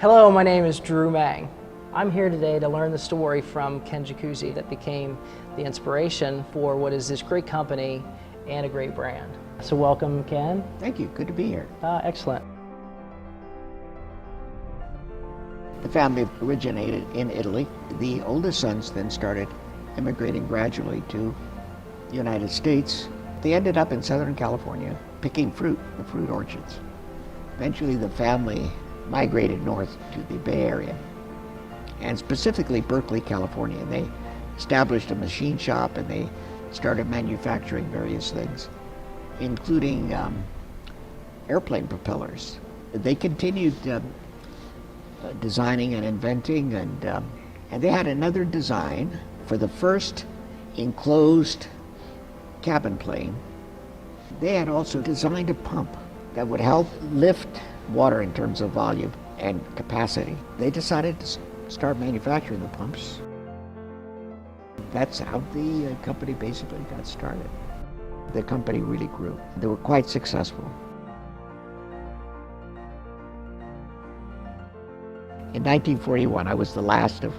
Hello, my name is Drew Mang. I'm here today to learn the story from Ken Jacuzzi that became the inspiration for what is this great company and a great brand. So welcome, Ken. Thank you. Good to be here. Excellent. The family originated in Italy. The oldest sons then started immigrating gradually to the United States. They ended up in Southern California picking fruit, the fruit orchards. Eventually the family migrated north to the Bay Area, and specifically Berkeley, California. They established a machine shop and they started manufacturing various things, including airplane propellers. They continued designing and inventing, and they had another design for the first enclosed cabin plane. They had also designed a pump that would help lift water in terms of volume and capacity. They decided to start manufacturing the pumps. That's how the company basically got started. The company really grew. They were quite successful. In 1941, I was the last of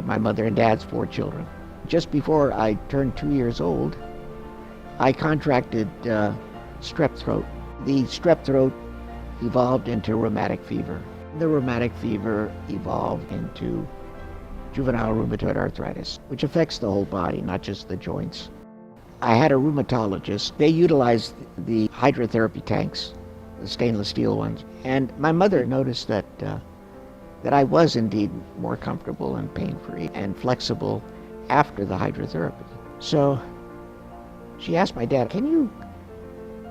my mother and dad's 4 children. Just before I turned 2 years old, I contracted strep throat. The strep throat evolved into rheumatic fever. The rheumatic fever evolved into juvenile rheumatoid arthritis, which affects the whole body, not just the joints. I had a rheumatologist. They utilized the hydrotherapy tanks, the stainless steel ones, and my mother noticed that I was indeed more comfortable and pain-free and flexible after the hydrotherapy. So she asked my dad, "Can you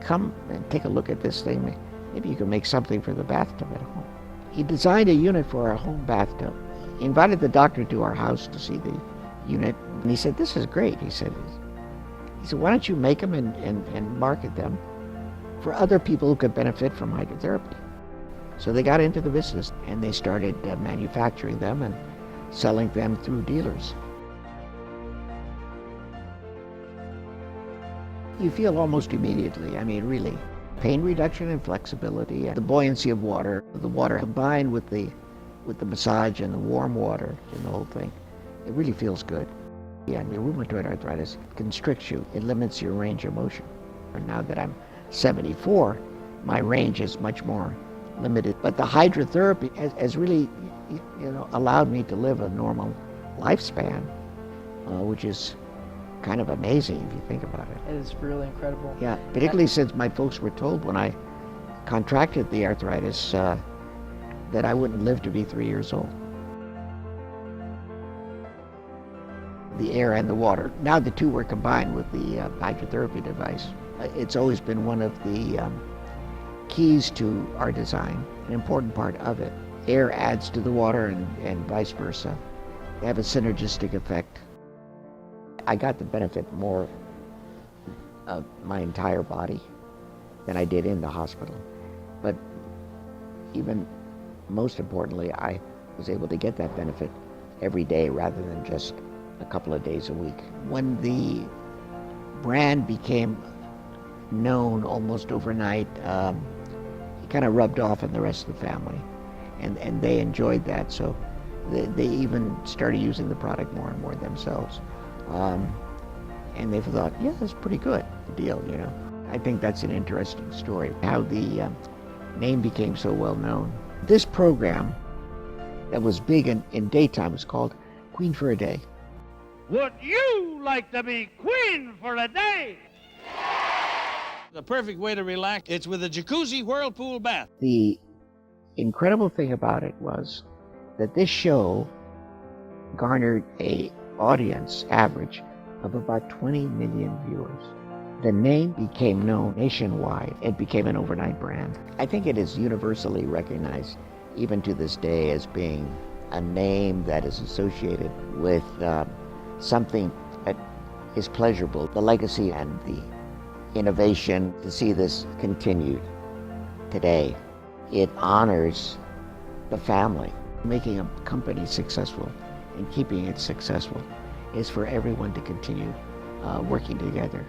come and take a look at this thing? Maybe you can make something for the bathtub at home." He designed a unit for our home bathtub. He invited the doctor to our house to see the unit, and he said, "This is great," he said. "Why don't you make them and market them for other people who could benefit from hydrotherapy?" So they got into the business and they started manufacturing them and selling them through dealers. You feel almost immediately, really, pain reduction and flexibility, and the buoyancy of water, the water combined with the massage and the warm water and the whole thing. It really feels good. Yeah, and the rheumatoid arthritis constricts you. It limits your range of motion. And now that I'm 74, my range is much more limited. But the hydrotherapy has really, allowed me to live a normal lifespan, which is kind of amazing if you think about it. It is really incredible. Yeah, particularly since my folks were told when I contracted the arthritis that I wouldn't live to be 3 years old. The air and the water. Now the two were combined with the hydrotherapy device. It's always been one of the keys to our design, an important part of it. Air adds to the water and vice versa. They have a synergistic effect. I got the benefit more of my entire body than I did in the hospital. But even most importantly, I was able to get that benefit every day rather than just a couple of days a week. When the brand became known almost overnight, it kind of rubbed off on the rest of the family, and they enjoyed that, so they even started using the product more and more themselves. And they thought, yeah, that's pretty good deal, I think that's an interesting story, how the name became so well known. This program that was big in daytime was called Queen for a Day. Would you like to be queen for a day? The perfect way to relax, it's with a jacuzzi whirlpool bath. The incredible thing about it was that this show garnered a audience average of about 20 million viewers. The name became known nationwide. It became an overnight brand. I think it is universally recognized, even to this day, as being a name that is associated with something that is pleasurable. The legacy and the innovation, to see this continued today, it honors the family. Making a company successful and keeping it successful is for everyone to continue working together.